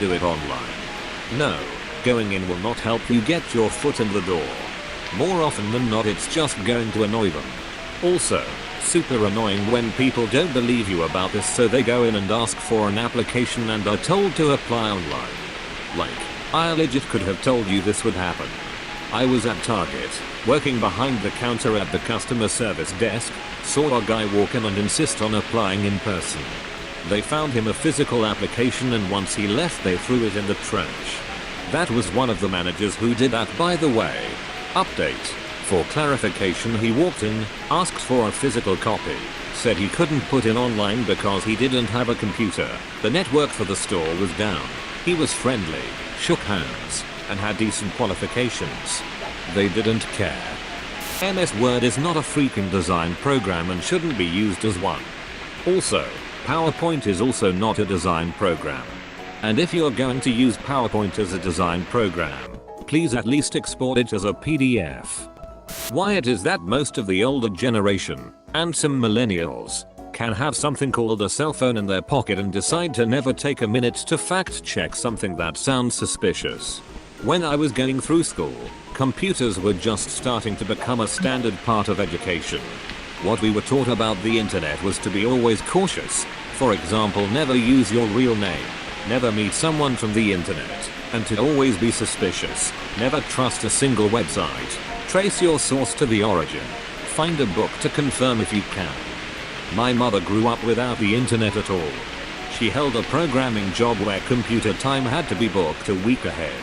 do it online. No, going in will not help you get your foot in the door. More often than not it's just going to annoy them. Also, super annoying when people don't believe you about this, so they go in and ask for an application and are told to apply online. Like, I legit could have told you this would happen. I was at Target, working behind the counter at the customer service desk, saw a guy walk in and insist on applying in person. They found him a physical application and once he left they threw it in the trash. That was one of the managers who did that, by the way. Update. For clarification, he walked in, asked for a physical copy, said he couldn't put in online because he didn't have a computer, the network for the store was down. He was friendly, shook hands, and had decent qualifications. They didn't care. MS Word is not a freaking design program and shouldn't be used as one. Also, PowerPoint is also not a design program. And if you're going to use PowerPoint as a design program, please at least export it as a PDF. Why it is that most of the older generation, and some millennials, can have something called a cell phone in their pocket and decide to never take a minute to fact check something that sounds suspicious. When I was going through school, computers were just starting to become a standard part of education. What we were taught about the internet was to be always cautious. For example, never use your real name, never meet someone from the internet, and to always be suspicious, never trust a single website. Trace your source to the origin. Find a book to confirm if you can. My mother grew up without the internet at all. She held a programming job where computer time had to be booked a week ahead.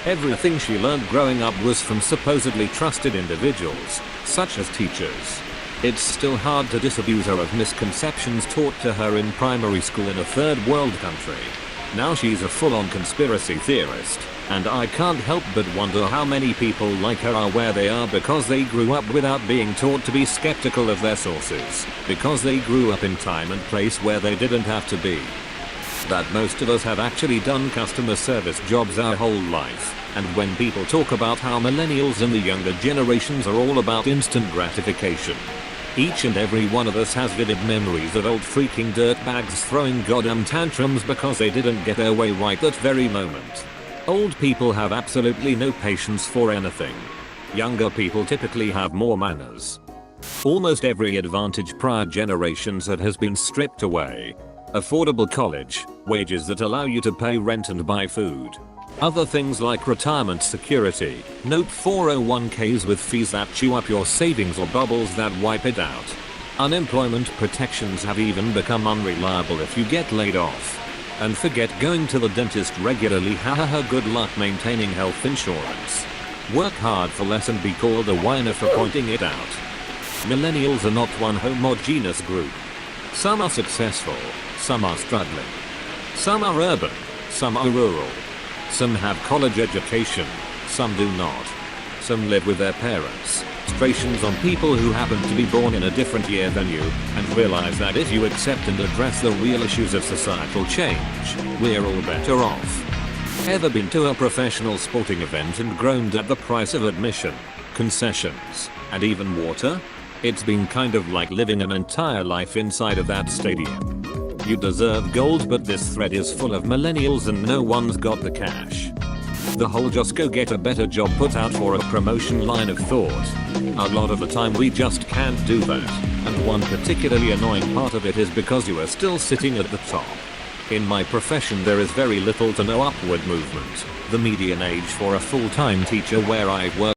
Everything she learned growing up was from supposedly trusted individuals, such as teachers. It's still hard to disabuse her of misconceptions taught to her in primary school in a third world country. Now she's a full-on conspiracy theorist, and I can't help but wonder how many people like her are where they are because they grew up without being taught to be skeptical of their sources, because they grew up in time and place where they didn't have to be. That most of us have actually done customer service jobs our whole life, and when people talk about how millennials and the younger generations are all about instant gratification, each and every one of us has vivid memories of old freaking dirtbags throwing goddamn tantrums because they didn't get their way right that very moment. Old people have absolutely no patience for anything. Younger people typically have more manners. Almost every advantage prior generations that has been stripped away. Affordable college, wages that allow you to pay rent and buy food. Other things like retirement security, note 401ks with fees that chew up your savings or bubbles that wipe it out. Unemployment protections have even become unreliable if you get laid off. And forget going to the dentist regularly, hahaha, good luck maintaining health insurance. Work hard for less and be called a whiner for pointing it out. Millennials are not one homogeneous group. Some are successful, some are struggling. Some are urban, some are rural. Some have college education, some do not. Some live with their parents. Frustrations on people who happen to be born in a different year than you, and realize that if you accept and address the real issues of societal change, we're all better off. Ever been to a professional sporting event and groaned at the price of admission, concessions, and even water? It's been kind of like living an entire life inside of that stadium. You deserve gold, but this thread is full of millennials and no one's got the cash. The whole just go get a better job put out for a promotion line of thought. A lot of the time we just can't do that, and one particularly annoying part of it is because you are still sitting at the top. In my profession there is very little to no upward movement. The median age for a full-time teacher where I work